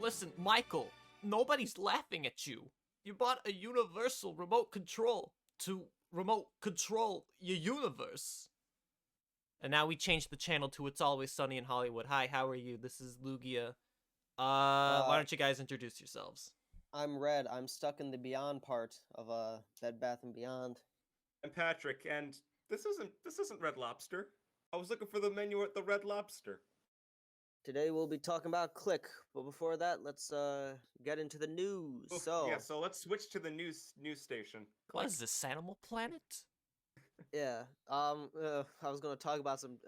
Listen, Michael, nobody's laughing at you. You bought a universal remote control to remote control your universe. And now we changed the channel to It's Always Sunny in Hollywood. Hi, how are you? This is Lugia. Why Uh, don't you guys introduce yourselves? I'm Red. I'm stuck in the Beyond part of Bed Bath and Beyond. I'm Patrick, and this isn't Red Lobster. I was looking for the menu at the Red Lobster. Today we'll be talking about Click, but before that, let's get into the news. Oof, So yeah, so let's switch to the news station. What is this, Animal Planet? yeah, I was gonna talk about some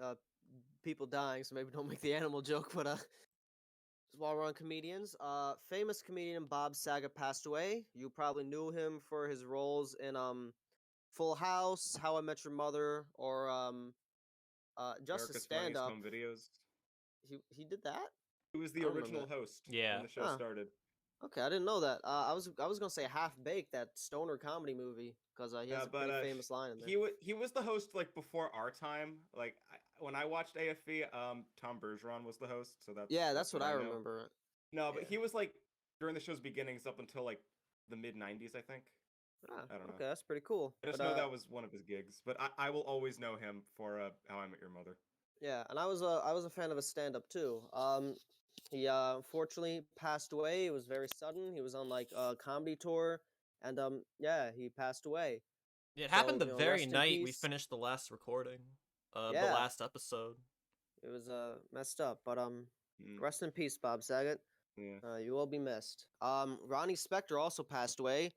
people dying, so maybe don't make the animal joke. But while we're on comedians, famous comedian Bob Saget passed away. You probably knew him for his roles in Full House, How I Met Your Mother, or just a America's stand Funniest up. Home Videos. He did that. He was I the don't remember original that. host Yeah. when the show Huh. started. Okay, I didn't know that. I was gonna say Half Baked, that stoner comedy movie, because he has a pretty famous line in there. He was the host like before our time. Like when I watched AFV, Tom Bergeron was the host, so That's what I know. remember. No, but Yeah. he was like during the show's beginnings up until like the mid '90s, I think. Ah, I don't know. okay, that's pretty cool. I just But know that was one of his gigs, but I will always know him for How I Met Your Mother. yeah, and I was a fan of his stand up too. He unfortunately passed away. It was very sudden. He was on like a comedy tour, and yeah, he passed away. It So, happened the very rest in night we peace. finished the last recording. The Yeah, last episode. it was messed up, but Mm, rest in peace, Bob Saget. yeah. You will be missed. Ronnie Spector also passed away.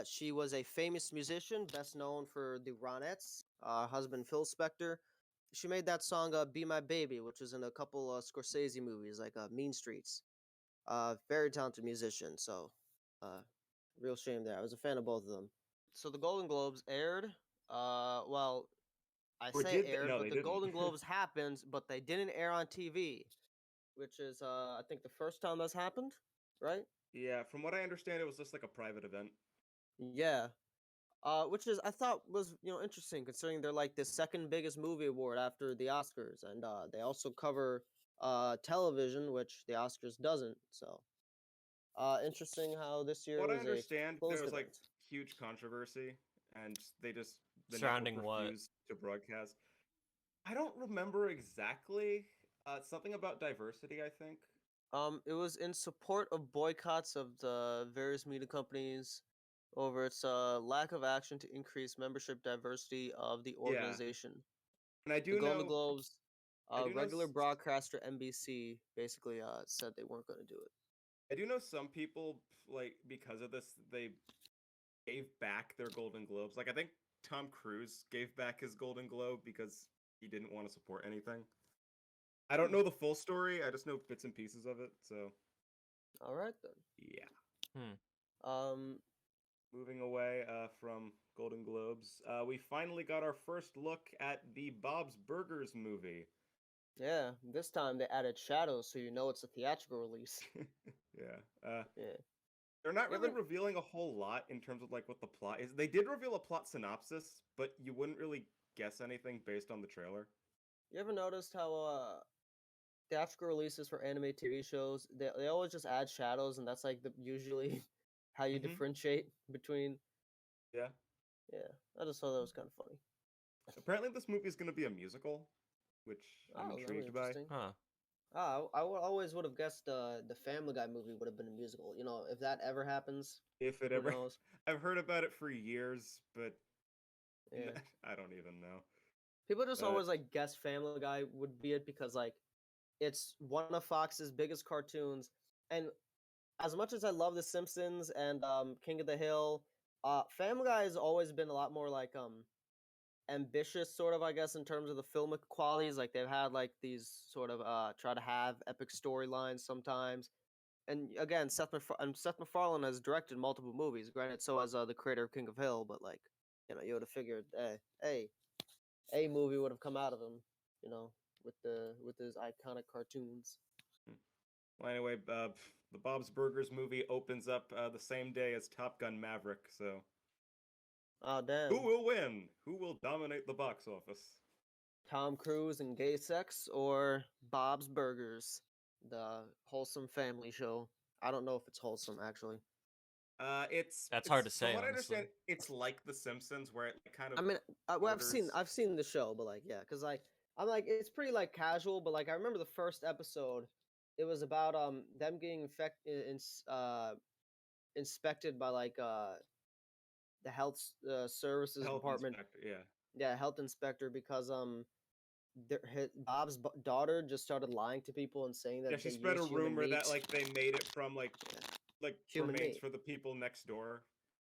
She was a famous musician, best known for the Ronettes. Husband Phil Spector. She made that song "Be My Baby," which was in a couple Scorsese movies like Mean Streets. Very talented musician. So, real shame there. I was a fan of both of them. So the Golden Globes aired. Well, I Or say did they? aired, No, but they the didn't. Golden Globes happened, but they didn't air on TV, which is I think the first time that's happened, right? Yeah, from what I understand, it was just like a private event. Yeah. Which is I thought was interesting considering they're like the second biggest movie award after the Oscars, and they also cover television, which the Oscars doesn't. So interesting how this year What I was a understand, there closed was like event. huge controversy, and the network Surrounding what? refused to broadcast. I don't remember exactly. Something about diversity, I think. It was in support of boycotts of the various media companies over its lack of action to increase membership diversity of the Yeah, organization. and I The do Golden know. Globes, I do know. regular broadcaster NBC basically said they weren't going to do it. I do know some people like because of this they gave back their Golden Globes. Like I think Tom Cruise gave back his Golden Globe because he didn't want to support anything. I don't know the full story. I just know bits and pieces of it. So All right then. yeah. Um, Moving away from Golden Globes, we finally got our first look at the Bob's Burgers movie. yeah, this time they added shadows, so you know it's a theatrical release. Yeah. Yeah. They're not You really ever, revealing a whole lot in terms of like what the plot is. They did reveal a plot synopsis, but you wouldn't really guess anything based on the trailer. you ever noticed how theatrical releases for anime TV shows they always just add shadows, and that's like the usually how you Hmm. differentiate between. Yeah. Yeah, I just thought that was kind of funny. Apparently, this movie is going to be a musical, which I'm Oh, that'd be intrigued by. interesting. Huh. Always would have guessed the Family Guy movie would have been a musical. If that ever happens, If it who ever, knows? I've heard about it for years, but Yeah. I don't even know. People just But always like guess Family Guy would be it because like it's one of Fox's biggest cartoons, and as much as I love The Simpsons and King of the Hill, Family Guy has always been a lot more like ambitious, sort of, I guess, in terms of the filmic qualities. Like they've had like these sort of try to have epic storylines sometimes. And again, Seth MacFarlane has directed multiple movies. Granted, so has the creator of King of Hill, but like you would have figured, hey, a movie would have come out of him, you know, with his iconic cartoons. well, anyway, the Bob's Burgers movie opens up the same day as Top Gun Maverick. So Oh who damn, will win? Who will dominate the box office? Tom Cruise and gay sex or Bob's Burgers? the wholesome family show. I don't know if it's wholesome actually. That's hard to from say, what I honestly. understand, it's like The Simpsons, where it kind of I mean, well, borders. I've seen the show, but like, yeah, because like, I'm like, it's pretty like casual, but like, I remember the first episode, it was about them getting inspected by like the services Health department, inspector. Yeah, yeah, health inspector, because Bob's daughter just started lying to people and saying yeah. that She they spread a used human rumor meat. that like they made it from Yeah, like human remains meat. for the people next door.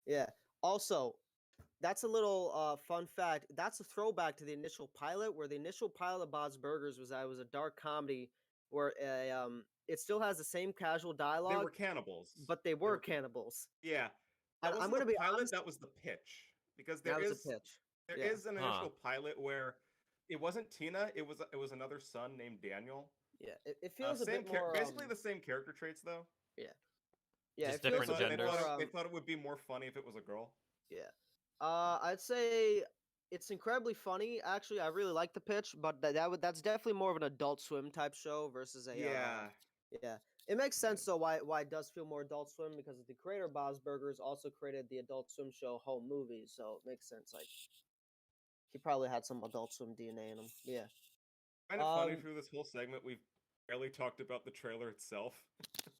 Yeah. Also, that's a little fun fact. That's a throwback to the initial pilot, where the initial pilot of Bob's Burgers was that it was a dark comedy where it still has the same casual They were dialogue, cannibals. but they They were were cannibals. yeah. That And I'm wasn't the gonna be pilot. honest, That was the pitch. Because that was a pitch. there Yeah, is an Huh. initial pilot where it wasn't Tina. It was another son named Daniel. yeah. It feels a Same bit more basically the same character traits though. yeah, yeah. Just It feels a different bit genders. more They thought it would be more funny if it was a girl. yeah. I'd say it's incredibly funny. Actually, I really like the pitch, but that's definitely more of an Adult Swim type show versus a Yeah. yeah. It makes sense though why it does feel more Adult Swim, because the creator of Bob's Burgers also created the Adult Swim show Home Movies, so it makes sense. Like he probably had some Adult Swim DNA in him. Yeah. Kind of funny Um. through this whole segment we've barely talked about the trailer itself.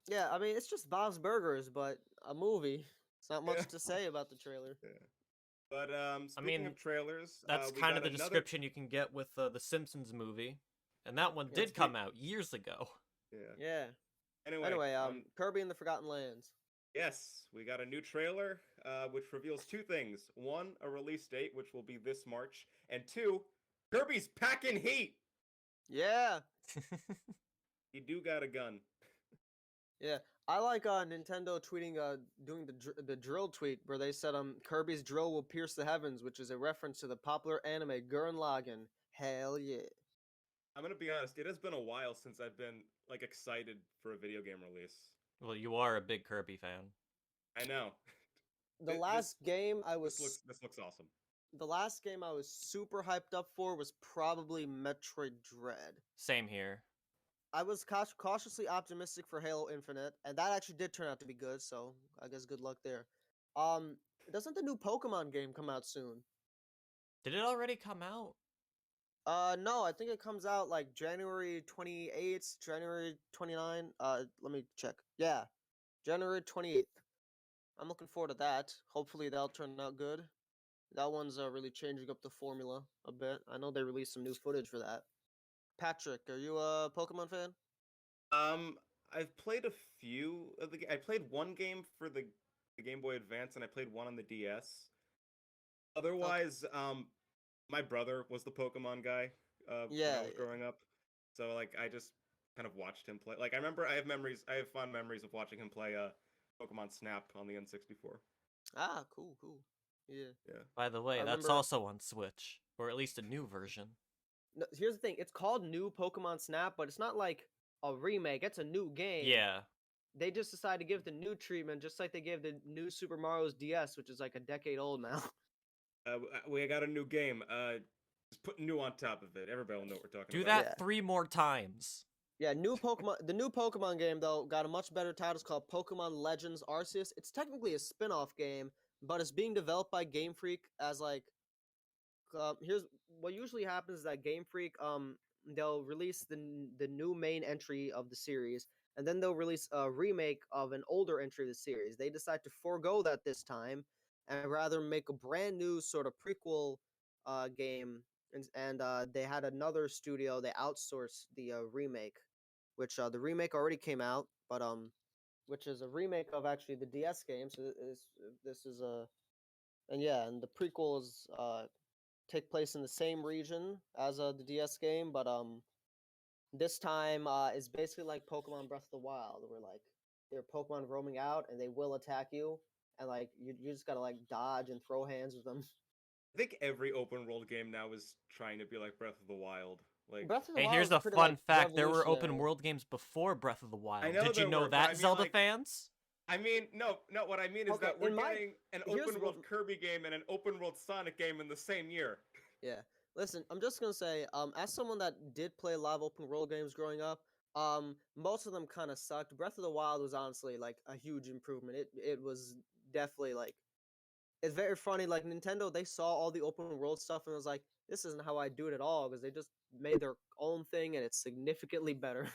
Yeah. I mean, it's just Bob's Burgers, but a movie. It's not much Yeah. to say about the trailer. Yeah. But speaking mean, of trailers, That's we kind got of the another. description you can get with the Simpsons movie, and that one Yeah, did speak- come out years ago. Yeah. Yeah. Anyway, Kirby and the Forgotten Lands. yes, we got a new trailer, which reveals two things: one, a release date, which will be this March, and two, Kirby's packing heat. Yeah. He do got a gun. Yeah, I like Nintendo tweeting doing the drill tweet where they said Kirby's drill will pierce the heavens, which is a reference to the popular anime Gurren Lagann. Hell yeah. I'm gonna be honest; it has been a while since I've been like excited for a video game release. Well, you are a big Kirby fan. I know. The This- last game I was This looks awesome. the last game I was super hyped up for was probably Metroid Dread. Same here. I was cautiously optimistic for Halo Infinite, and that actually did turn out to be good. So I guess good luck there. Doesn't the new Pokemon game come out soon? Did it already come out? No, I think it comes out like January 28th, January 29. Let me check. Yeah, January 28th. I'm looking forward to that. Hopefully that'll turn out good. That one's really changing up the formula a bit. I know they released some new footage for that. Patrick, are you a Pokemon fan? I've played a few of I played one game for the Game Boy Advance, and I played one on the DS. Otherwise, my brother was the Pokemon guy. When I Yeah, was growing up, so like I just kind of watched him play. Like I remember, I have fond memories of watching him play Pokemon Snap on the N64. Ah, cool, cool. Yeah. Yeah. By the way, I that's remember- also on Switch, or at least a new version. No, here's the thing. It's called New Pokemon Snap, but it's not like a remake. It's a new game. Yeah. They just decided to give it the new treatment, just like they gave the new Super Mario's DS, which is like a decade old now. We got a new game. Just put new on top of it. Everybody will know what we're talking Do about. that Yeah. 3 more times. Yeah, new Pokemon. The new Pokemon game though got a much better title. It's called Pokemon Legends Arceus. It's technically a spin-off game, but it's being developed by Game Freak as like. Here's what usually happens: is that Game Freak they'll release the new main entry of the series, and then they'll release a remake of an older entry of the series. They decide to forego that this time, and rather make a brand new sort of prequel game. And they had another studio. They outsourced the remake, which the remake already came out, but which is a remake of actually the DS game. So this is a and yeah, and the prequels take place in the same region as the DS game, but this time is basically like Pokemon Breath of the Wild, where like there are Pokemon roaming out and they will attack you, and like you just gotta like dodge and throw hands with them. I think every open world game now is trying to be like Breath of the Wild. Like Breath of the Hey, Wild here's is a pretty, fun like, fact. There were open revolutionary. world games before Breath of the Wild. know Did you there know were, but I that, mean, Zelda like- fans? I mean, no. What I mean is Okay, that we're in my- getting an here's open world what- Kirby game and an open world Sonic game in the same year. Yeah. Listen, I'm just gonna say, as someone that did play a lot of open world games growing up, Most of them kind of sucked. Breath of the Wild was honestly like a huge improvement. It was definitely like it's very funny. Like Nintendo, they saw all the open world stuff and was like, this isn't how I do it at all because they just made their own thing and it's significantly better.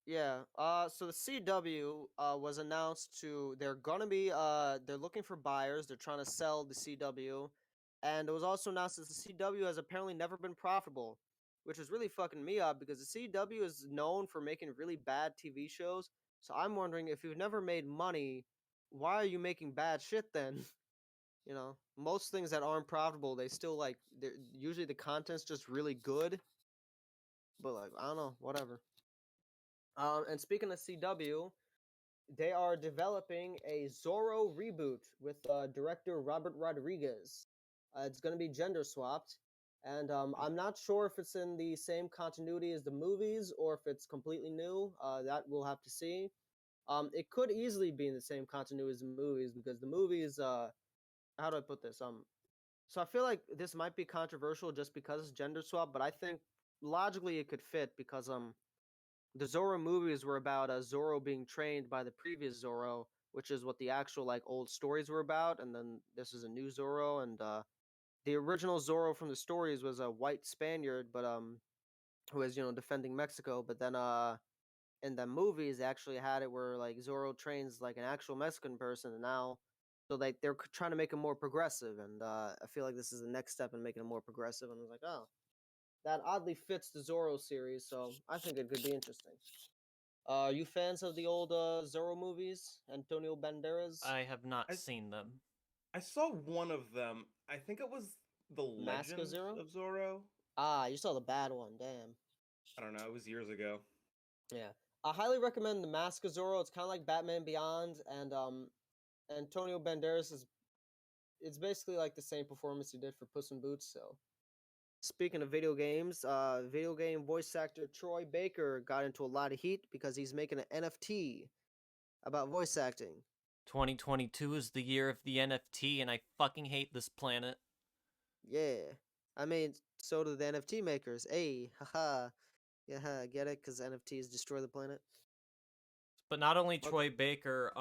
Yeah. So the CW was announced to they're gonna be they're looking for buyers. They're trying to sell the CW, and it was also announced that the CW has apparently never been profitable, which is really fucking me up because the CW is known for making really bad TV shows. So I'm wondering if you've never made money, why are you making bad shit then? Most things that aren't profitable, they still like. Usually the content's just really good, but like I don't know, whatever. And speaking of CW, they are developing a Zorro reboot with director Robert Rodriguez. It's going to be gender swapped, and I'm not sure if it's in the same continuity as the movies or if it's completely new. That we'll have to see. It could easily be in the same continuity as the movies because the movies. How do I put this? So I feel like this might be controversial just because it's gender swap, but I think logically it could fit because the Zorro movies were about Zorro being trained by the previous Zorro, which is what the actual like old stories were about, and then this is a new Zorro, and the original Zorro from the stories was a white Spaniard, but who was defending Mexico, but then in the movies they actually had it where like Zorro trains like an actual Mexican person, and now so like they're trying to make him more progressive, and I feel like this is the next step in making him more progressive, and I was like, oh, that oddly fits the Zorro series, so I think it could be interesting. Are you fans of the old Zorro movies? Antonio Banderas, I have not I seen them. I saw one of them. I think it was The Mask of Legend Zorro? of Zorro. Ah, you saw the bad one. Damn. I don't know. It was years ago. Yeah, I highly recommend the Mask of Zorro. It's kind of like Batman Beyond, and Antonio Banderas is. It's basically like the same performance he did for Puss in Boots. So, speaking of video game voice actor Troy Baker got into a lot of heat because he's making an NFT about voice acting. 2022 is the year of the NFT, and I fucking hate this planet. Yeah. I mean, so do the NFT makers. Hey, haha. Yeah, get it? Because NFTs destroy the planet. But not only Okay. Troy Baker,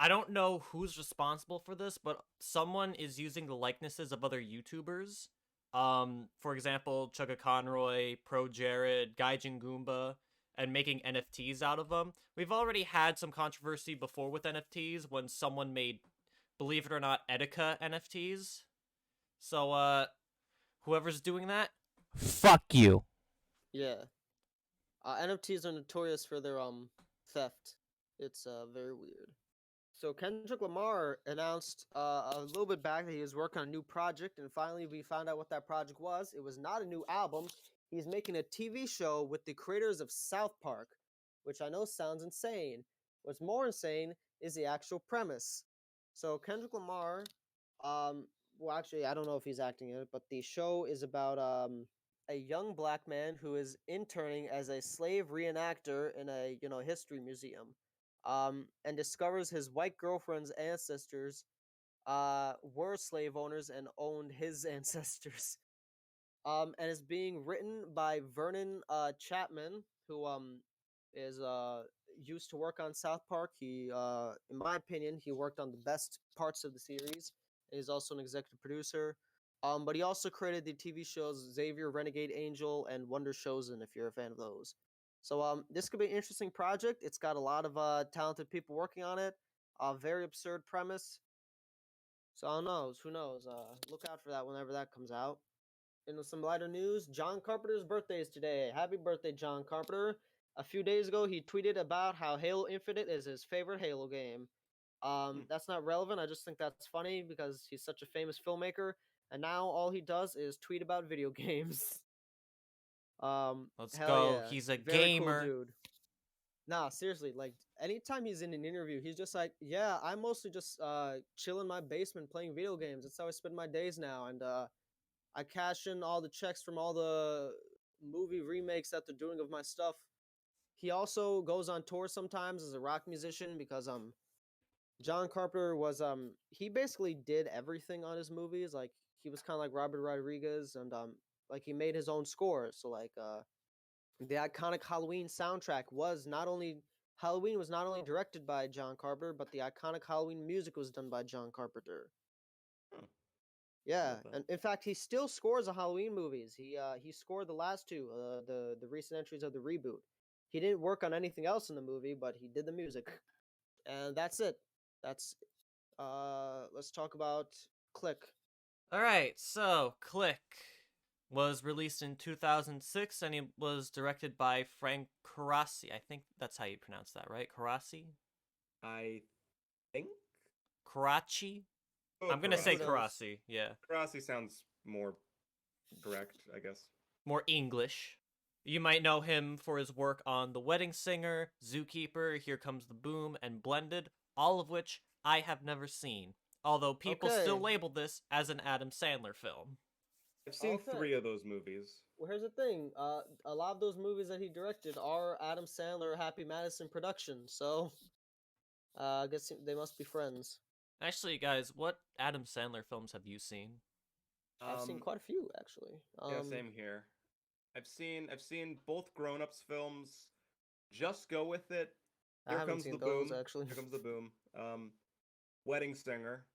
I don't know who's responsible for this, but someone is using the likenesses of other YouTubers. For example, Chugga Conroy, Pro Jared, Gaijin Goomba, and making NFTs out of them. We've already had some controversy before with NFTs when someone made, believe it or not, Etika NFTs. So, whoever's doing that, fuck you. Yeah. NFTs are notorious for their theft. It's very weird. So Kendrick Lamar announced a little bit back that he was working on a new project, and finally we found out what that project was. It was not a new album. He's making a TV show with the creators of South Park, which I know sounds insane. What's more insane is the actual premise. So Kendrick Lamar, well, actually, I don't know if he's acting in it, but the show is about a young black man who is interning as a slave reenactor in a history museum, and discovers his white girlfriend's ancestors were slave owners and owned his ancestors. And is being written by Vernon Chapman, who is used to work on South Park. He, in my opinion, he worked on the best parts of the series. And he's also an executive producer. But he also created the TV shows Xavier, Renegade Angel, and Wonder Chosen. If you're a fan of those, so this could be an interesting project. It's got a lot of talented people working on it. A very absurd premise. So who knows? Who knows? Look out for that whenever that comes out. In some lighter news, John Carpenter's birthday is today. Happy birthday, John Carpenter. A few days ago, he tweeted about how Halo Infinite is his favorite Halo game. That's not relevant. I just think that's funny because he's such a famous filmmaker, and now all he does is tweet about video games. Let's Hell go. yeah, He's a very cool gamer. dude. Nah, seriously, like anytime he's in an interview, he's just like, yeah, I mostly just chill in my basement playing video games. That's how I spend my days now, and I cash in all the checks from all the movie remakes that they're doing of my stuff. He also goes on tour sometimes as a rock musician because John Carpenter was he basically did everything on his movies. Like he was kind of like Robert Rodriguez, and like he made his own score. So like The iconic Halloween soundtrack was not only Halloween was not only directed by John Carpenter, but the iconic Halloween music was done by John Carpenter. Huh. Yeah, About that. and in fact, he still scores the Halloween movies. He scored the last two, the recent entries of the reboot. He didn't work on anything else in the movie, but he did the music, and that's it. That's let's talk about Click. All right, so Click was released in 2006 and it was directed by Frank Carassi. I think that's how you pronounce that, right? Carassi? I think. Karachi? Oh, I'm going to say Kudos. Carassi, yeah. Karasi sounds more correct, I guess. More English. You might know him for his work on The Wedding Singer, Zookeeper, Here Comes the Boom, and Blended, all of which I have never seen. Although people still Okay. label this as an Adam Sandler film. I've seen Okay. 3 of those movies. Well, here's the thing. A lot of those movies that he directed are Adam Sandler, Happy Madison productions. So, I guess they must be friends. Actually, guys, what Adam Sandler films have you seen? I've seen quite a few actually. Yeah, same here. I've seen both grown-ups films. Just Go With It. I Here haven't Comes seen the those Boom. actually. Here Comes the Boom. Wedding Singer.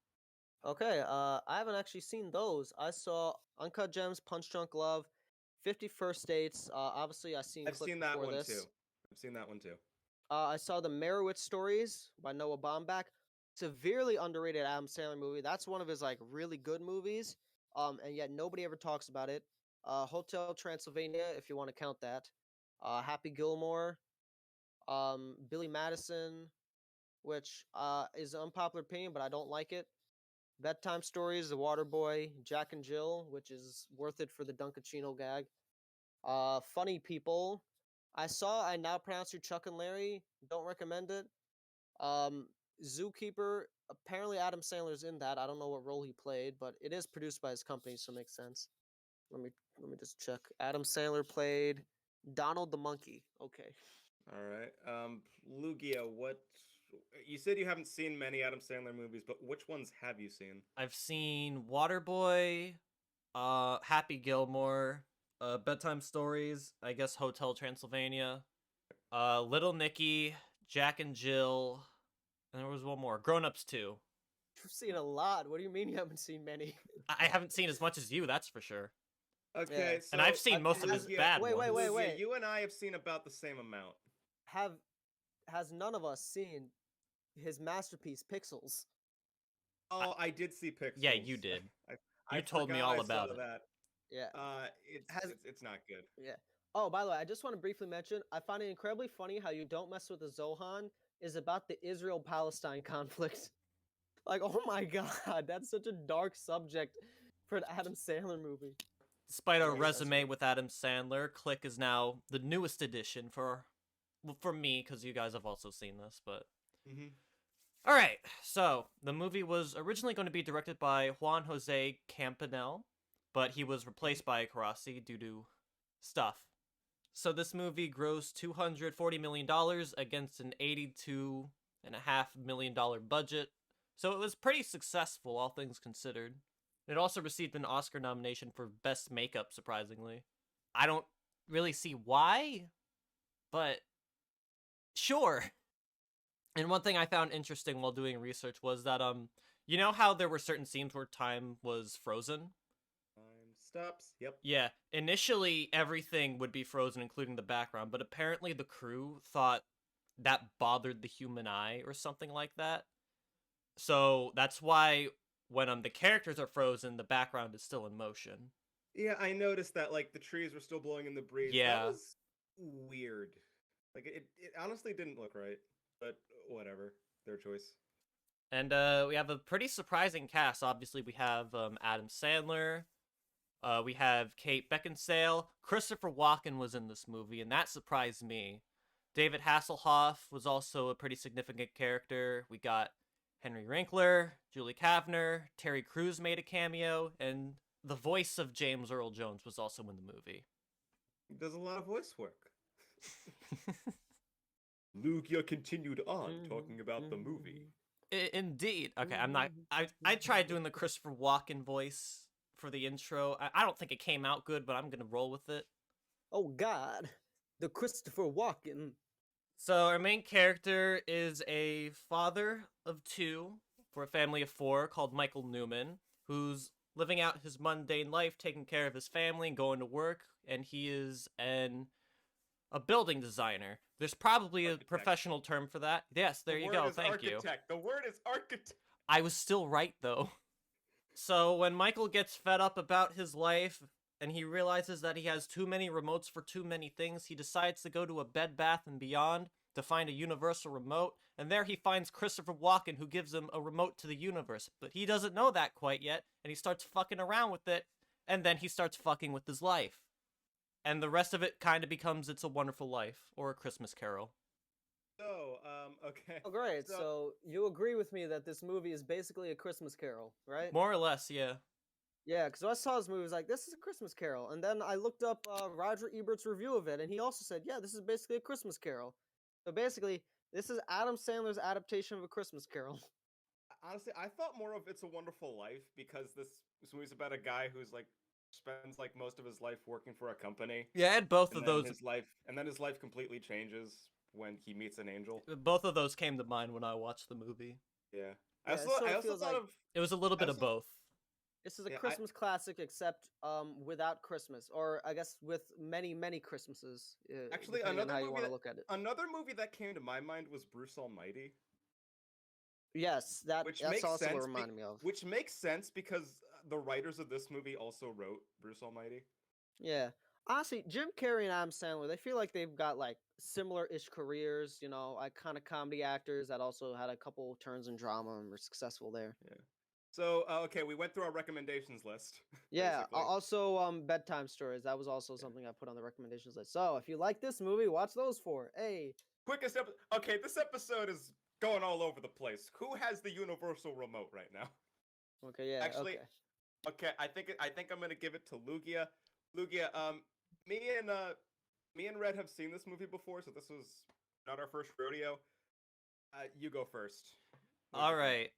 Okay, I haven't actually seen those. I saw Uncut Gems, Punch Drunk Love, 51st Dates. Obviously, I've seen I've Click seen that before one this. too. I've seen that one too. I saw The Merowitz Stories by Noah Baumbach. Severely underrated Adam Sandler movie. That's one of his like really good movies. And yet nobody ever talks about it. Hotel Transylvania, if you want to count that. Happy Gilmore. Billy Madison, which is an unpopular opinion, but I don't like it. Bedtime Stories, The Waterboy, Jack and Jill, which is worth it for the Dunkachino gag. Funny People. I Now Pronounce You Chuck and Larry. Don't recommend it. Um, Zookeeper. Apparently Adam Sandler's in that. I don't know what role he played, but it is produced by his company, so it makes sense. Let me just check. Adam Sandler played Donald the Monkey. Okay. All right. Lugia, what? You said you haven't seen many Adam Sandler movies, but which ones have you seen? I've seen Waterboy, Happy Gilmore, Bedtime Stories, I guess Hotel Transylvania, Little Nicky, Jack and Jill, and there was one more, Grown Ups 2. You've seen a lot. What do you mean you haven't seen many? I haven't seen as much as you, that's for sure. Okay, so And I've seen most of his Lugia- bad wait, ones. wait, Lugia, wait. You and I have seen about the same amount. Has none of us seen his masterpiece Pixels? Oh, I did see Pixels. Yeah, you did. I You told me forgot all I saw about it. that. Yeah. It's not good. Yeah. Oh, by the way, I just want to briefly mention I find it incredibly funny how You Don't Mess with the Zohan is about the Israel-Palestine conflict. Like, oh my god, that's such a dark subject for an Adam Sandler movie. Despite our Yes, that's resume right. with Adam Sandler, Click is now the newest addition for me, because you guys have also seen this, but... Mm-hmm. Alright, so, the movie was originally going to be directed by Juan Jose Campanella, but he was replaced by Carassi due to stuff. So this movie grossed $240 million against an $82.5 million budget, so it was pretty successful, all things considered. It also received an Oscar nomination for Best Makeup, surprisingly. I don't really see why, but sure. And one thing I found interesting while doing research was that, you know how there were certain scenes where time was frozen? Time stops. Yep. Yeah, initially everything would be frozen, including the background, but apparently the crew thought that bothered the human eye or something like that. So that's why when the characters are frozen, the background is still in motion. Yeah, I noticed that like the trees were still blowing in the breeze. Yeah. That was weird. Like it honestly didn't look right, but whatever. Their choice. And we have a pretty surprising cast. Obviously, we have Adam Sandler. We have Kate Beckinsale. Christopher Walken was in this movie, and that surprised me. David Hasselhoff was also a pretty significant character. We got Henry Winkler, Julie Kavner, Terry Crews made a cameo, and the voice of James Earl Jones was also in the movie. He does a lot of voice work. Lugia continued on talking about the movie. Indeed. Okay, I'm not... I tried doing the Christopher Walken voice for the intro. I don't think it came out good, but I'm gonna roll with it. Oh god. The Christopher Walken. So our main character is a father of two for a family of four called Michael Newman, who's living out his mundane life, taking care of his family and going to work, and he is a building designer. There's probably a Architect. professional term for that. Yes, there you go. Thank you. Architect. The word is architect. I was still right though. So when Michael gets fed up about his life and he realizes that he has too many remotes for too many things, he decides to go to a Bed Bath and Beyond to find a universal remote, and there he finds Christopher Walken, who gives him a remote to the universe. But he doesn't know that quite yet, and he starts fucking around with it, and then he starts fucking with his life. And the rest of it kind of becomes It's a Wonderful Life or A Christmas Carol. So, okay. Oh, great. So you agree with me that this movie is basically a Christmas Carol, right? More or less, yeah. Yeah, because when I saw this movie, I was like, this is a Christmas Carol. And then I looked up Roger Ebert's review of it, and he also said, yeah, this is basically a Christmas Carol. So basically, this is Adam Sandler's adaptation of a Christmas Carol. Honestly, I thought more of It's a Wonderful Life because this movie's about a guy who's like spends like most of his life working for a company. Yeah, I had both And of then those. his life completely changes when he meets an angel. Both of those came to mind when I watched the movie. Yeah. Yeah, it I sort of also feels thought like- of It was a little bit of also- both. This is a Yeah, Christmas classic, except without Christmas, or I guess with many, many Christmases. Actually, depending on another how you movie want to that- look at it. another movie that came to my mind was Bruce Almighty, Yes, which that's makes also sense. what it reminded me of. Which makes sense because the writers of this movie also wrote Bruce Almighty. Yeah. Honestly, Jim Carrey and Adam Sandler, they feel like they've got like similar-ish careers, you know, like kind of comedy actors that also had a couple turns in drama and were successful there. So, okay, we went through our recommendations list. Yeah, basically. also bedtime stories. That was also something I put on the recommendations list. So, if you like this movie, watch those four. Hey. Quickest episode. Okay, this episode is going all over the place. Who has the universal remote right now? Okay, yeah. Actually, okay. okay, I think I'm gonna give it to Lugia. Lugia, me and Red have seen this movie before, so this was not our first rodeo. You go first. All right.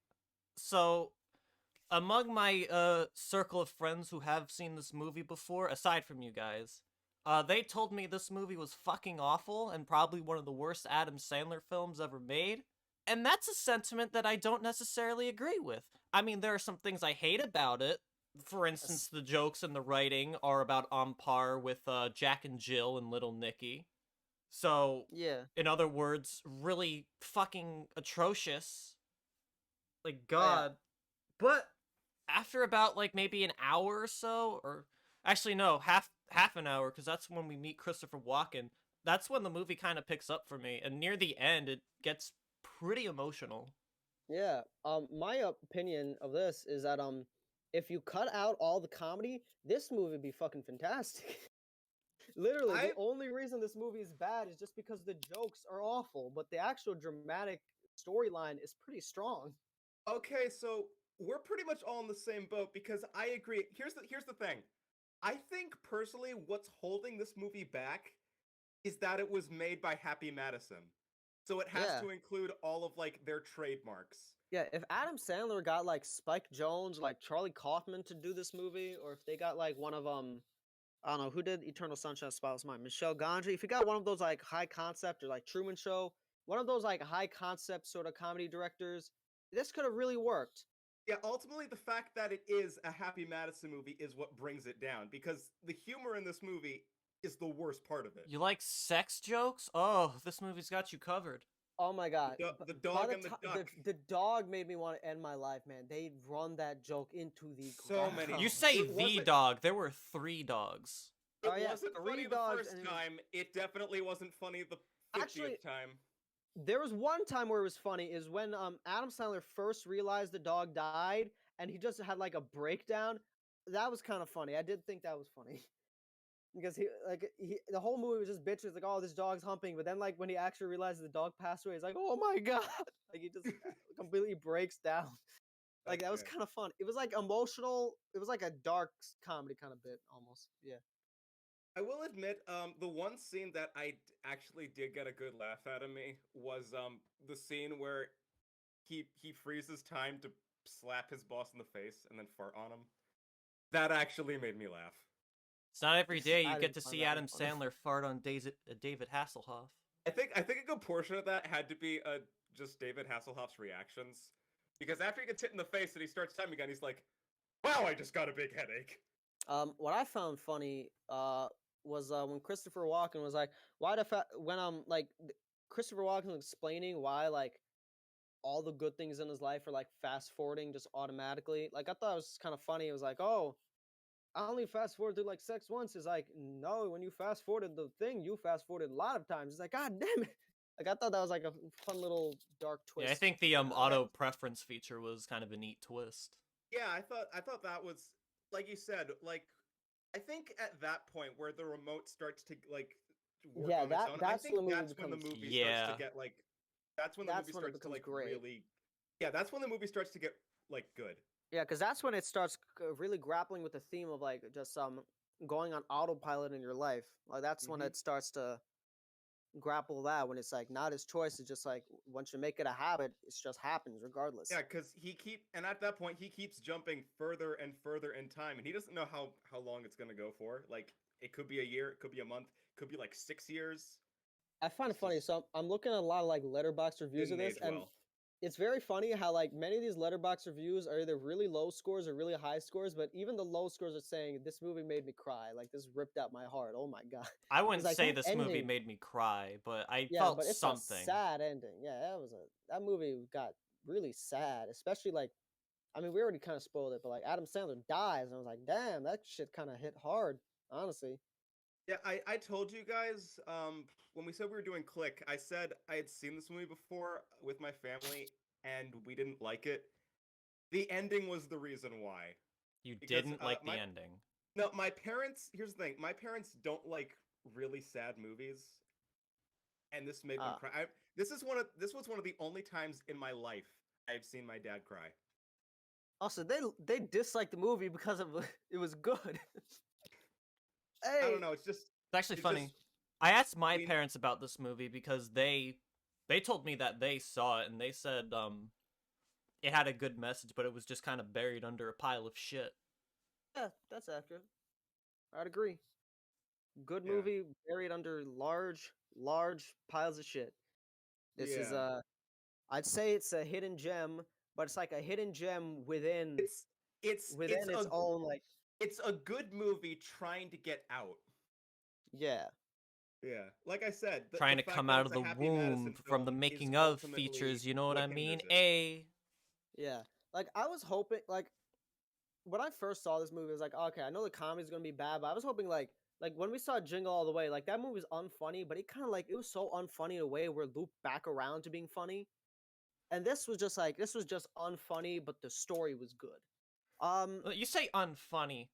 So, among my circle of friends who have seen this movie before, aside from you guys, they told me this movie was fucking awful and probably one of the worst Adam Sandler films ever made. And that's a sentiment that I don't necessarily agree with. I mean, there are some things I hate about it. For instance, the jokes and the writing are about on par with Jack and Jill and Little Nicky. So, Yeah. in other words, really fucking atrocious. Like, yeah. God. But after about, like, maybe an hour or so, or actually, no, half an hour, because that's when we meet Christopher Walken, that's when the movie kind of picks up for me. And near the end, it gets pretty emotional. Yeah. My opinion of this is that if you cut out all the comedy, this movie would be fucking fantastic. Literally, the only reason this movie is bad is just because the jokes are awful, but the actual dramatic storyline is pretty strong. Okay, so we're pretty much all in the same boat because I agree. Here's the thing. I think personally what's holding this movie back is that it was made by Happy Madison. So it has Yeah. to include all of like their trademarks. Yeah, if Adam Sandler got like Spike Jonze, like Charlie Kaufman to do this movie, or if they got like one of I don't know who did Eternal Sunshine of the Spotless Mind, Michelle Gondry. If you got one of those like high concept or like Truman Show, one of those like high concept sort of comedy directors, this could have really worked. Yeah, ultimately the fact that it is a Happy Madison movie is what brings it down because the humor in this movie is the worst part of it. You like sex jokes? Oh, this movie's got you covered. Oh my god, The By dog and the duck. the dog made me want to end my life, man. They run that joke into the So many- ground. You say It the wasn't- dog. There were 3 dogs. It Oh, yeah, wasn't 3 funny the dogs first and it was- time. It definitely wasn't funny the 50th Actually- time. There was one time where it was funny is when Adam Sandler first realized the dog died and he just had like a breakdown. That was kind of funny. I did think that was funny. Because the whole movie was just bitches like, oh, this dog's humping, but then like when he actually realizes the dog passed away, he's like, oh my god, like he just completely breaks down. Like that was Okay. kind of fun. It was like emotional. It was like a dark comedy kind of bit almost. Yeah. I will admit, the one scene that actually did get a good laugh out of me was the scene where he freezes time to slap his boss in the face and then fart on him. That actually made me laugh. It's not every day you I get didn't to find see that one Adam funny. Sandler fart on David Hasselhoff. I think a good portion of that had to be just David Hasselhoff's reactions, because after he gets hit in the face and he starts timing again, he's like, "Wow, I just got a big headache." What I found funny was when Christopher Walken was like, "Why the when Christopher Walken was explaining why like all the good things in his life are like fast forwarding just automatically. Like I thought it was kind of funny. It was like, oh, I only fast forwarded like sex once. It's like, no, when you fast forwarded the thing, you fast forwarded a lot of times. It's like, God damn it. Like I thought that was like a fun little dark twist. Yeah, I think the Like, auto preference feature was kind of a neat twist. Yeah, I thought that was, like you said, like I think at that point where the remote starts to like work yeah, on its own, I that's think when the movie that's when the becomes movie starts Yeah. to get like that's when the that's movie when it starts to becomes like great. really yeah, that's when the movie starts to get like good. Yeah, because that's when it starts really grappling with the theme of like just going on autopilot in your life. Like that's when Mhm. it starts to grapple that when it's like not his choice. It's just like once you make it a habit, it just happens regardless. Yeah, because and at that point he keeps jumping further and further in time, and he doesn't know how long it's gonna go for. Like it could be a year, it could be a month, it could be like 6 years. I find it It's funny. just So I'm looking at a lot of like letterbox reviews of didn't this, age and well. it's very funny how like many of these letterbox reviews are either really low scores or really high scores, but even the low scores are saying this movie made me cry. Like this ripped out my heart. Oh my god. I It's wouldn't like say that this movie ending. made me cry, but I Yeah, felt but it's a something. sad ending. Yeah, that movie got really sad, especially like I mean we already kind of spoiled it, but like Adam Sandler dies, and I was like, damn, that shit kind of hit hard, honestly. Yeah, I told you guys when we said we were doing Click, I said I had seen this movie before with my family and we didn't like it. The ending was the reason why. You Because didn't like the ending. no, my parents, here's the thing, my parents don't like really sad movies, and this made them Uh cry. This was one of the only times in my life I've seen my dad cry. Also, they disliked the movie because of it was good. I don't Hey, know, It's actually it's funny. just I asked my we parents about this movie because they told me that they saw it and they said it had a good message, but it was just kind of buried under a pile of shit. yeah, that's accurate. I'd agree. Good yeah. movie buried under large piles of shit. This is Yeah. I'd say it's a hidden gem, but it's like a hidden gem It's within its own like it's a good movie trying to get out. yeah. Yeah, like I said, Trying the to fact come that out it's of a the Happy Madison womb from the film is making of ultimately features, you know what what I mean? hinders it. Yeah. Like I was hoping like when I first saw this movie, I was like, okay, I know the comedy's gonna be bad, but I was hoping like when we saw Jingle All the Way, like that movie was unfunny, but it kind of like it was so unfunny in a way where it looped back around to being funny. And this was just unfunny, but the story was good. Well, you say unfunny,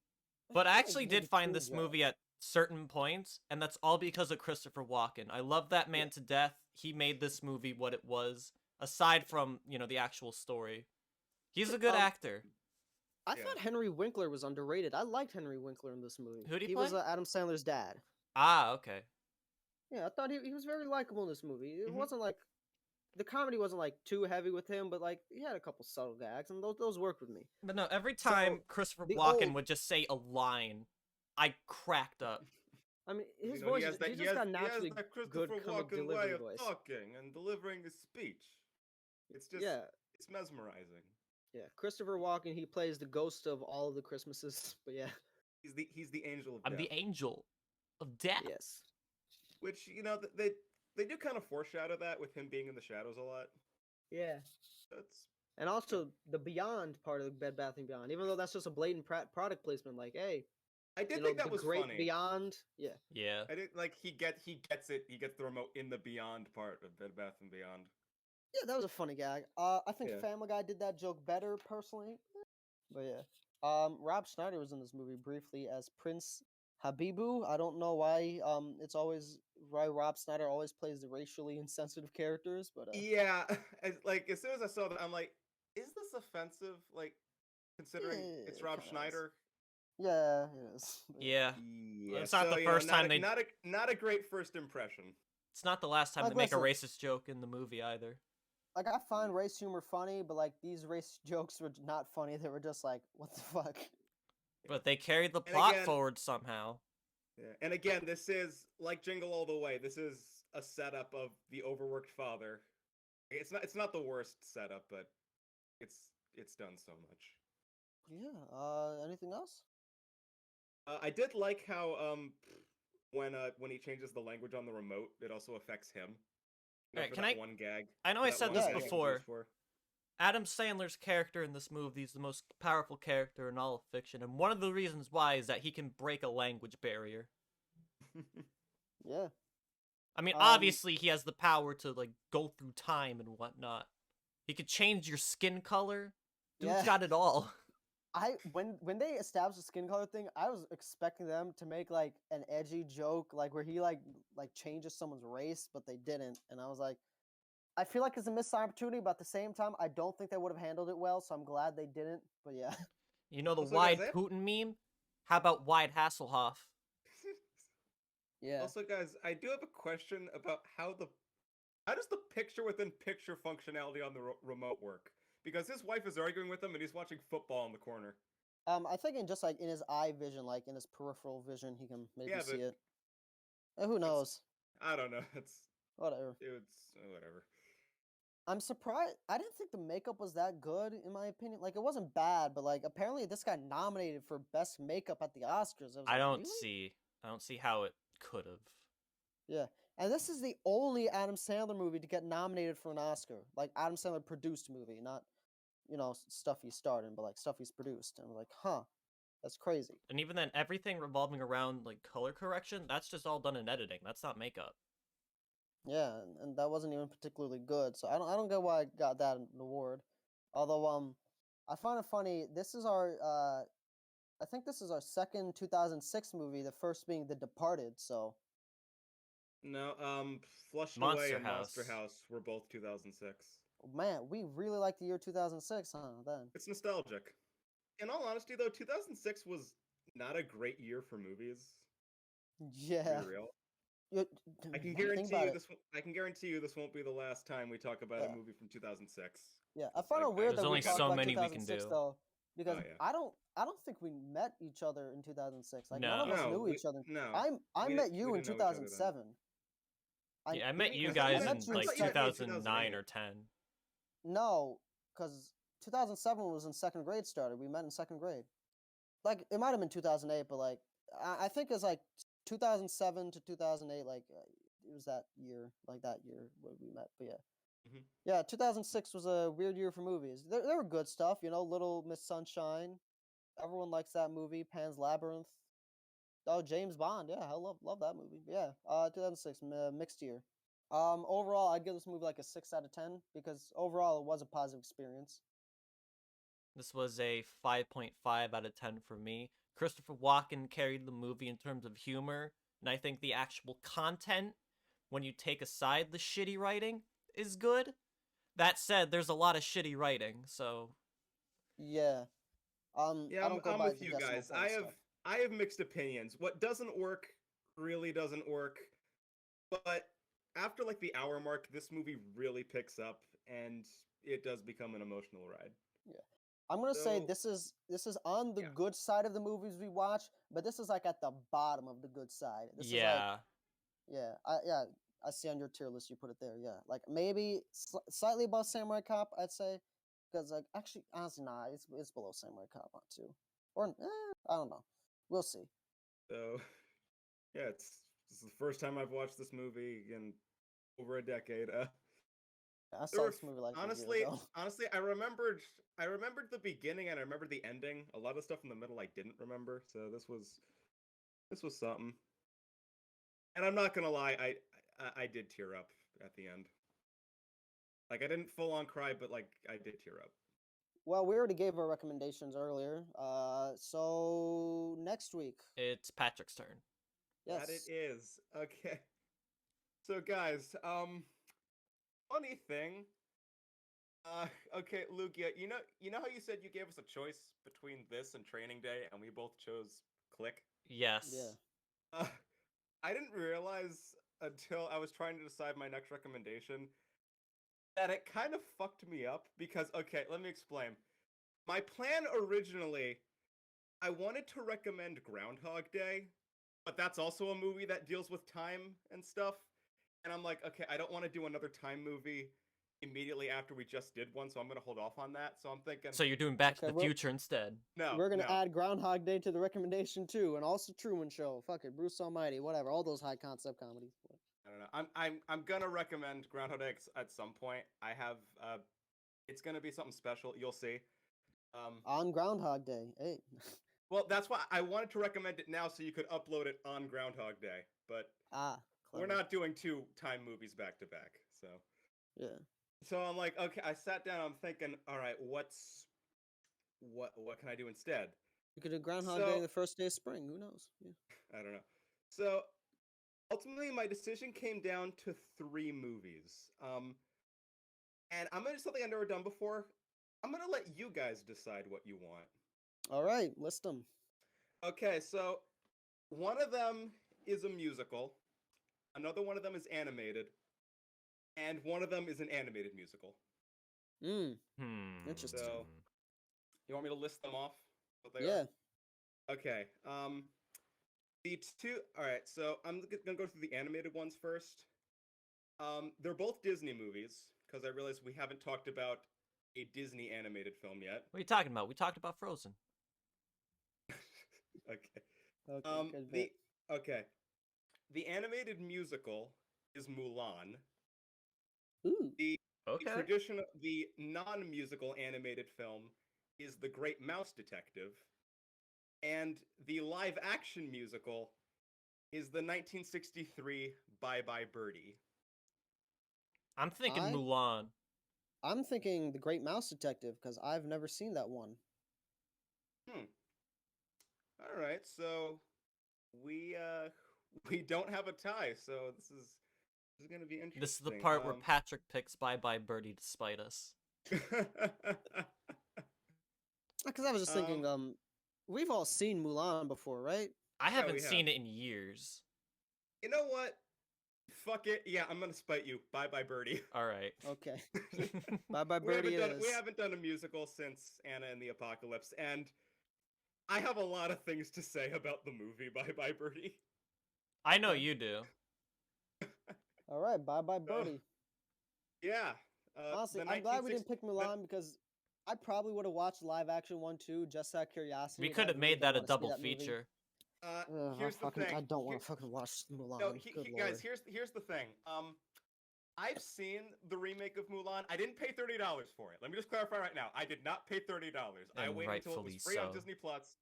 I but I feel like actually maybe did find two this movie jokes. at certain points, and that's all because of Christopher Walken. I love that Yeah. man to death. He made this movie what it was, aside from, the actual story. He's a good Um, actor. I Yeah, thought Henry Winkler was underrated. I liked Henry Winkler in this movie. Who'd he He was play? Adam Sandler's dad. Ah, okay. Yeah, I thought he was very likable in this movie. It hmm wasn't like the comedy wasn't like too heavy with him, but like he had a couple subtle gags, and those worked with me. But no, every So time Christopher the Walken old, would just say a line, I cracked up. I mean, you his know, voice he just got he has naturally that good Christopher comic Walken way delivery of voice. talking and delivering his speech. It's just Yeah, it's mesmerizing. yeah. Christopher Walken, he plays the ghost of all of the Christmases. But yeah, He's the angel of I'm death, the angel of death. yes, which they do kind of foreshadow that with him being in the shadows a lot. yeah. That's And yeah. also the Beyond part of the Bed Bath and Beyond, even though that's just a blatant product placement. Like, hey, I did think that the was Great funny. Beyond. Yeah, Yeah. I didn't like he gets it. He gets the remote in the Beyond part of Bed Bath and Beyond. yeah, that was a funny gag. I think Yeah. Family Guy did that joke better personally, but yeah. Rob Schneider was in this movie briefly as Prince Habibu. I don't know why. It's always why Rob Schneider always plays the racially insensitive characters, but Yeah, as soon as I saw that, I'm like, is this offensive? Like, considering yeah, it's it Rob kind of is. Schneider. Yeah, it is. But yeah. Yeah. Yeah, It's not so the first time they. not a great first impression. It's not the last time they Like, make a listen, racist joke in the movie either. like I find race humor funny, but like these race jokes were not funny. They were just like, what the fuck? But they carried the And plot again, forward somehow. yeah. And again, this is like Jingle All the Way. This is a setup of the overworked father. It's not the worst setup, but it's done so much. Yeah. Anything else? I did like how when he changes the language on the remote, it also affects him. Alright, For can that I- one gag. I know I that said one this gag gag it was before. used for. Adam Sandler's character in this movie is the most powerful character in all of fiction, and one of the reasons why is that he can break a language barrier. Yeah. I mean, Um, obviously he has the power to like go through time and whatnot. He could change your skin color. Dude's Yeah. got it all. When they established the skin color thing, I was expecting them to make like an edgy joke, like where he like changes someone's race, but they didn't, and I was like, I feel like it's a missed opportunity, but at the same time, I don't think they would have handled it well, so I'm glad they didn't. But yeah, You know the Also, wide guys, Putin meme? How about wide Hasselhoff? yeah, Also, guys, I do have a question about how does the picture within picture functionality on the remote work? Because his wife is arguing with him and he's watching football in the corner. I think in just like in his eye vision, like in his peripheral vision, he can maybe Yeah, see but it. Who knows? I don't know. Whatever. It's whatever. I'm surprised. I didn't think the makeup was that good, in my opinion. Like, it wasn't bad, but like, apparently this got nominated for best makeup at the Oscars. I was I like, don't really? see how it could have. Yeah, and this is the only Adam Sandler movie to get nominated for an Oscar. Like Adam Sandler produced movie, not stuff he starred in, but like stuff he's produced. And I'm like, huh, that's crazy. And even then, everything revolving around like color correction, that's just all done in editing. That's not makeup. Yeah, and that wasn't even particularly good. So I don't get why I got that award. Although I find it funny. This is our I think this is our second 2006 movie. The first being The Departed. So No, Flushed Away Monster and Monster House. House were both 2006. man, we really like the year 2006, huh? Then It's nostalgic. In all honesty, though, 2006 was not a great year for movies. To yeah, be real. You- I can think guarantee about you it. this. I can guarantee you this won't be the last time we talk about a Yeah. movie from 2006. Yeah, I find Like, it weird There's that only we talk so about many we can 2006 do. though, because yeah. I don't think we met each other in 2006. Like none No. of us No, knew we- each other. no, I we met di- you we in didn't know each other then. 2007. Yeah, I met mean, you I thought you guys met- in I like thought you met me in 2009 2008. or 10. No, because 2007 was in second grade started. We met in second grade. Like it might have been 2008, but like I think it's like 2007 to 2008. Like it was that year, when we met. But yeah. Mhm. Yeah, 2006 was a weird year for movies. There were good stuff, Little Miss Sunshine. Everyone likes that movie. Pan's Labyrinth. Oh, James Bond. Yeah, I love that movie. Yeah, 2006, mixed year. Overall, I'd give this movie like a 6 out of 10 because overall it was a positive experience. This was a 5.5 out of 10 for me. Christopher Walken carried the movie in terms of humor, and I think the actual content, when you take aside the shitty writing, is good. That said, there's a lot of shitty writing, so Yeah. Yeah, I don't go I'm by with the you decimal guys. point stuff. I have mixed opinions. What doesn't work really doesn't work. But after like the hour mark, this movie really picks up and it does become an emotional ride. Yeah. I'm gonna say So, this is on the yeah. good side of the movies we watch, but this is like at the bottom of the good side. This is like yeah. I see on your tier list you put it there. Yeah, like maybe slightly above Samurai Cop, I'd say, because like actually honestly, nah, it's below Samurai Cop on two, or I don't know. We'll see. So yeah, this is the first time I've watched this movie in over a decade. I There saw were this movie like a year honestly, ago. honestly, I remembered the beginning and I remembered the ending. A lot of stuff in the middle I didn't remember. So this was something. And I'm not gonna lie, I did tear up at the end. Like I didn't full on cry, but like I did tear up. Well, we already gave our recommendations earlier. So next week, It's Patrick's turn. yes, That it is. Okay. So guys, funny thing. Okay, Lugia, you know how you said you gave us a choice between this and Training Day, and we both chose Click. Yes. yeah. I didn't realize until I was trying to decide my next recommendation that it kind of fucked me up because okay, let me explain. My plan originally, I wanted to recommend Groundhog Day, but that's also a movie that deals with time and stuff. And I'm like, okay, I don't want to do another time movie immediately after we just did one, so I'm gonna hold off on that. So I'm thinking, So you're doing Back to Okay, the well- Future instead. no, We're gonna no. add Groundhog Day to the recommendation too, and also Truman Show. Fuck it, Bruce Almighty, whatever. All those high concept comedies. I don't know. I'm gonna recommend Groundhog Day at some point. I have it's gonna be something special. You'll see. On Groundhog Day, hey. Well, that's why I wanted to recommend it now, so you could upload it on Groundhog Day. But Clever. we're not doing 2 time movies back to back. So Yeah. so I'm like, okay. I sat down. I'm thinking, all right, what can I do instead? You could do Groundhog So- Day the first day of spring. Who knows? Yeah. I don't know. So ultimately, my decision came down to 3 movies. And I'm gonna do something I've never done before. I'm gonna let you guys decide what you want. All right, list them. Okay, so one of them is a musical, another one of them is animated, and one of them is an animated musical. Interesting. So- You want me to list them off? What they Yeah. are? Okay. The two. All right. So I'm gonna go through the animated ones first. They're both Disney movies because I realized we haven't talked about a Disney animated film yet. What are you talking about? We talked about Frozen. Okay. Okay. Good bit. The animated musical is Mulan. Ooh. The Okay. the non-musical animated film is The Great Mouse Detective, and the live-action musical is the 1963 Bye Bye Birdie. I'm thinking I- Mulan. I'm thinking The Great Mouse Detective because I've never seen that one. All right, so we we don't have a tie, so this is gonna be interesting. This is the part where Patrick picks Bye Bye Birdie to spite us. Because I was just thinking, we've all seen Mulan before, right? I haven't we have. seen it in years. You know what? Fuck it. Yeah, I'm gonna spite you. Bye Bye Birdie. All right. Okay. Bye Bye Birdie it we is. haven't done a musical since Anna and the Apocalypse, and I have a lot of things to say about the movie Bye Bye Birdie. I know you do. All right, Bye Bye Birdie. Yeah. Honestly, the I'm glad we 1960 didn't pick Mulan because I probably would have watched the live action one too, just out of curiosity. We and could I have really made don't that a wanna see double that movie. feature. Here's the thing. I don't want Here- to fucking watch Mulan. No, Good guys, lord. here's the thing. I've seen the remake of Mulan. I didn't pay $30 for it. Let me just clarify right now. I did not pay $30. I And waited until it was rightfully free on so. Disney Plus.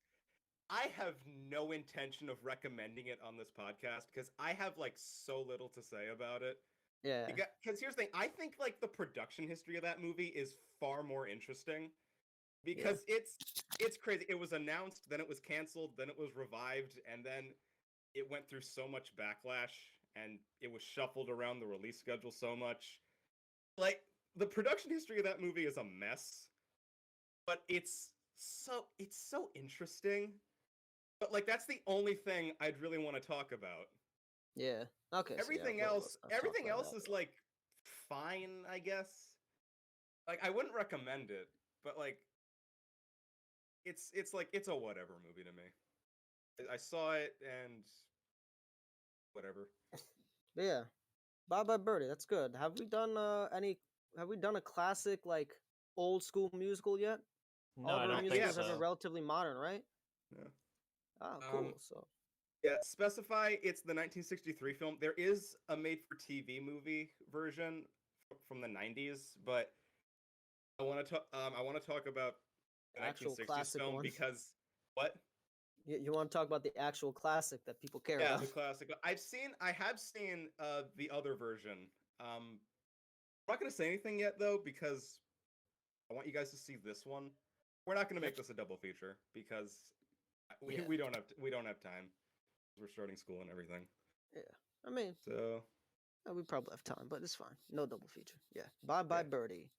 I have no intention of recommending it on this podcast because I have like so little to say about it. Yeah. Because here's the thing, I think like the production history of that movie is far more interesting because it's crazy. It was announced, then it was canceled, then it was revived, and then it went through so much backlash and it was shuffled around the release schedule so much. Like the production history of that movie is a mess, but it's so interesting. But like that's the only thing I'd really want to talk about. Yeah. Okay. Everything else is like fine, I guess. Like I wouldn't recommend it, but like it's like it's a whatever movie to me. I saw it and whatever. Yeah. Bye Bye Birdie. That's good. Have we done Have we done a classic like old school musical yet? No, All I of our don't think musicals have so. been relatively modern, right? Yeah. Ah, cool. Um, So Yeah, specify it's the 1963 film. There is a made-for-TV movie version from the 90s, but I want to talk about the Actual 1960s classic film one. because what? you want to talk about the actual classic that people care Yeah, about? the classic. I have seen the other version. I'm not gonna say anything yet though because I want you guys to see this one. We're not gonna make this a double feature because Yeah. we don't have time. We're starting school and everything. I mean, So we probably have time, but it's fine. No double feature. Yeah. Bye Bye Yeah. Birdie.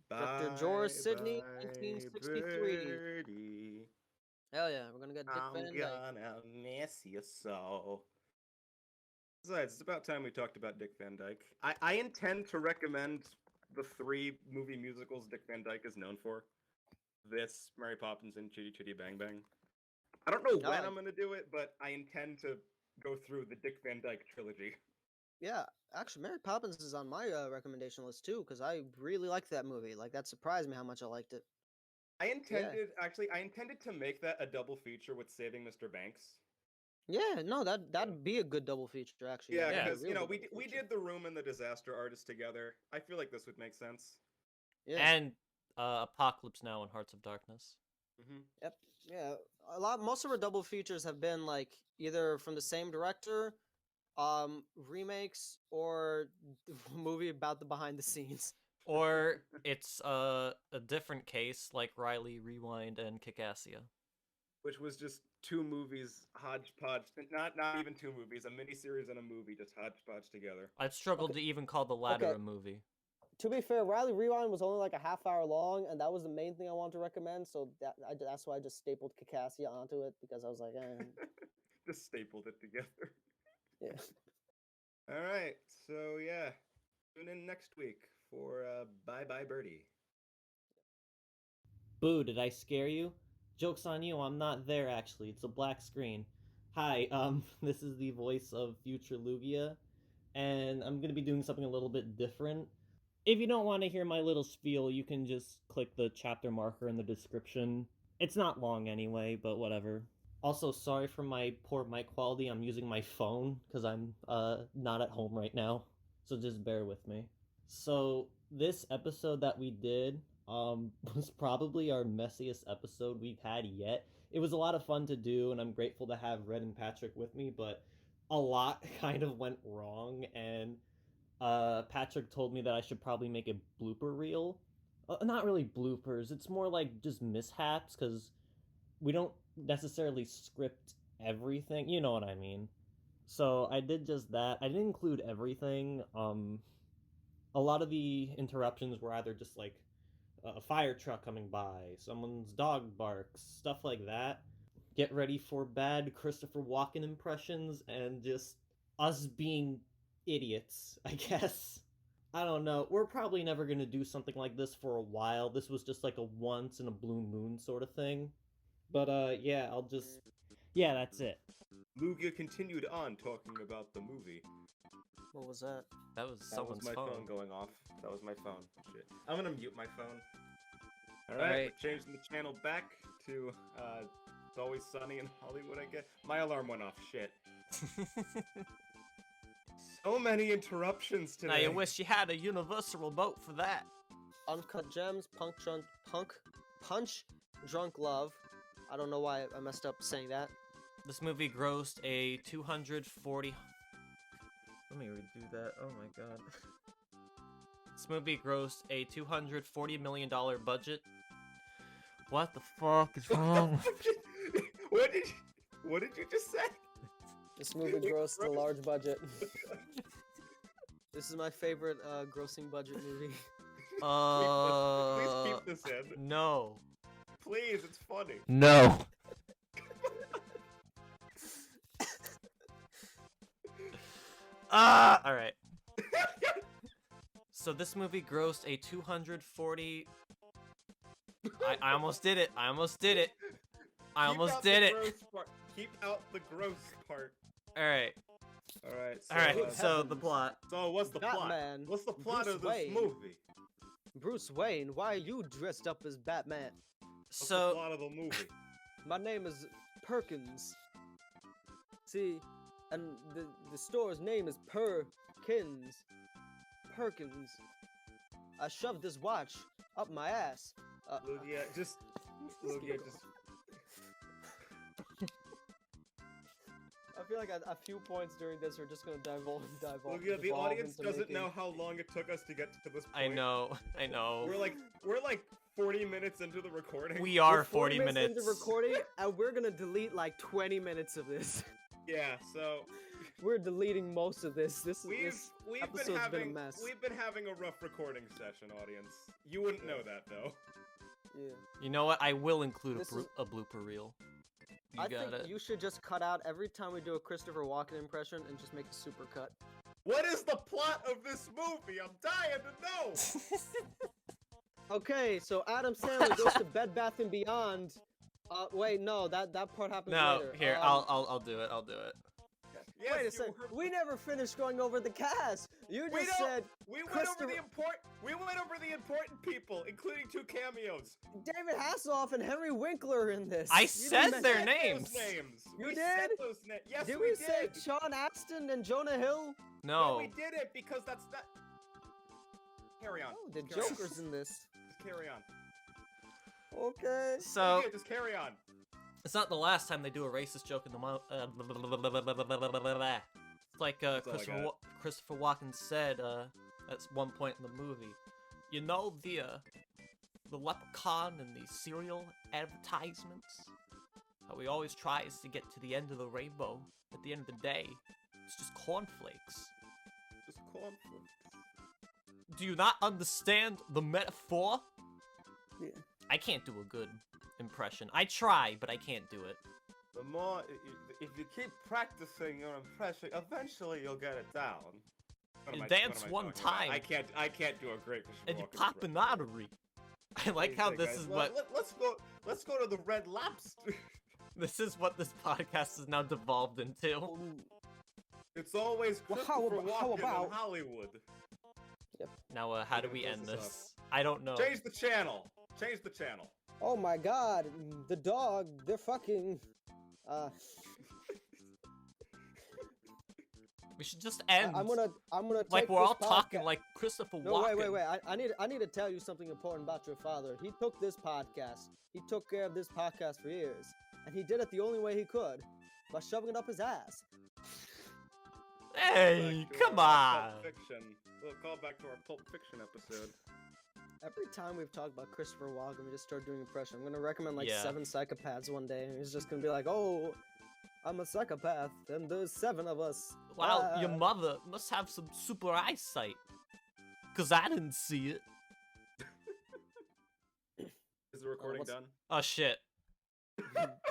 bye, Director George Sidney, bye, 1963. birdie. Hell yeah, we're gonna get Dick I'm Van Dyke. gonna miss you so. Besides, it's about time we talked about Dick Van Dyke. I intend to recommend the 3 movie musicals Dick Van Dyke is known for. This, Mary Poppins, and Chitty Chitty Bang Bang. I don't know when like- I'm gonna do it, but I intend to go through the Dick Van Dyke trilogy. Yeah, actually, Mary Poppins is on my recommendation list too because I really liked that movie. Like that surprised me how much I liked it. I intended to make that a double feature with Saving Mr. Banks. Yeah, no, that'd be a good double feature actually. Yeah, Yeah. because Really good we double we feature. did The Room and The Disaster Artist together. I feel like this would make sense. Yeah. And Apocalypse Now and Hearts of Darkness. Hmm Yep. Yeah. Most of our double features have been like either from the same director, remakes, or a movie about the behind the scenes. Or it's a different case like Riley Rewind and Kickassia. Which was just two movies hodgepodge. Not even two movies, a miniseries and a movie just hodgepodge together. I've struggled Okay. to even call the latter Okay. a movie. To be fair, Riley Rewind was only like a half hour long, and that was the main thing I wanted to recommend. So that's why I just stapled Kikassia onto it because I was like, Just stapled it together. yeah. All right, so yeah, tune in next week for Bye Bye Birdie. Boo, did I scare you? Joke's on you, I'm not there actually. It's a black screen. Hi, this is the voice of future Lugia, and I'm gonna be doing something a little bit different. If you don't want to hear my little spiel, you can just click the chapter marker in the description. It's not long anyway, but whatever. Also, sorry for my poor mic quality. I'm using my phone because I'm not at home right now, so just bear with me. So this episode that we did was probably our messiest episode we've had yet. It was a lot of fun to do, and I'm grateful to have Red and Patrick with me, but a lot kind of went wrong, and Patrick told me that I should probably make a blooper reel. Not really bloopers, it's more like just mishaps, because we don't necessarily script everything, you know what I mean. So I did just that. I didn't include everything. A lot of the interruptions were either just like a fire truck coming by, someone's dog barks, stuff like that. Get ready for bad Christopher Walken impressions and just us being idiots, I guess. I don't know. We're probably never going to do something like this for a while. This was just like a once in a blue moon sort of thing. But yeah, yeah, that's it. Lugia continued on talking about the movie. What was that? That was That someone's was my phone going off. That was my phone. Shit. I'm gonna mute my phone. Alright, Alright. we're changing the channel back to It's Always Sunny in Hollywood, I guess. My alarm went off. Shit. So many interruptions today. Now you wish you had a universal remote for that. Uncut Gems, Punch Drunk Love. I don't know why I messed up saying that. This movie grossed a 240. Let me redo that. Oh my god. This movie grossed a $240 million budget. What the fuck is wrong? What did you just say? This movie grossed a large budget. This is my favorite grossing budget movie. Please keep this in. No. Please, it's funny. No. Alright. So this movie grossed a 240. I almost did it. I almost did it. I almost did it. Keep out the gross part. Alright. Alright. So, Alright, so the plot. So what's the plot? Batman, What's the plot Bruce of this Wayne. movie? Bruce Wayne, why are you dressed up as Batman? What's the So plot of the movie? My name is Perkins. See, and the store's name is Perkins. Perkins. I shoved this watch up my ass. Lugia, just. I feel like a few points during this are just gonna divulge. Lugia, the audience doesn't know how long it took us to get to this point. I know. We're like 40 minutes into the recording. We are We're 40 minutes. into recording, and we're gonna delete like 20 minutes of this. Yeah, so We're deleting most of this. This we've episode's been a mess. We've been having a rough recording session, audience. You wouldn't know that though. Yeah. You know what? I will include This is- a blooper reel. You I got think it. you should just cut out every time we do a Christopher Walken impression and just make a super cut. What is the plot of this movie? I'm dying to know. Okay, so Adam Sandler goes to Bed Bath & Beyond Wait, no, that part happens No, later. here, I'll do it. I'll do it. Yes, Wait a you second. heard- We never finished going over the cast. You We just don't- said We went Christopher- over the important people, including 2 cameos. David Hasselhoff and Henry Winkler in this. I You said didn't their mention- Those names. names. You We did? said those names. Yes, Did we we say did. Sean Astin and Jonah Hill? No, No. we did it because that's not. Carry on. Oh, the Just carry on. Joker's in this. Just carry on. Okay. So Yeah, just carry on. it's not the last time they do a racist joke in the It's like That's all I got. Christopher Walken said at one point in the movie. You know the leprechaun in the cereal advertisements? How he always tries to get to the end of the rainbow. At the end of the day, it's just cornflakes. Just cornflakes. Do you not understand the metaphor? Yeah. I can't do a good impression. I try, but I can't do it. The more, if you keep practicing your impression, eventually you'll get it down. What You am I- dance what am I one talking about? time. I can't do a great Christopher And you Walken pop an impression. artery. I like What how do you this think, is guys? what Let's go to the Red Lobster. this is what this podcast has now devolved into. It's always Well, Christopher how Walken about- in Hollywood. Now, how do We're we gonna end close this this? I don't know. Change the channel. Change the channel. Oh my God, the dog, they're fucking. We should just end. I'm gonna like take we're all this talking podca- like Christopher No, Walken. wait. I need to tell you something important about your father. He took this podcast. He took care of this podcast for years, and he did it the only way he could, by shoving it up his ass. Hey, Back to come our on. Pulp Fiction. We'll call back to our Pulp Fiction episode. Every time we've talked about Christopher Walken, we just start doing impression. I'm gonna recommend like Yeah. 7 Psychopaths one day, and he's just gonna be like, "Oh, I'm a psychopath, and there's 7 of us." Wow, your Ah." mother must have some super eyesight. Cause I didn't see it. Is the recording what's- done? Oh shit.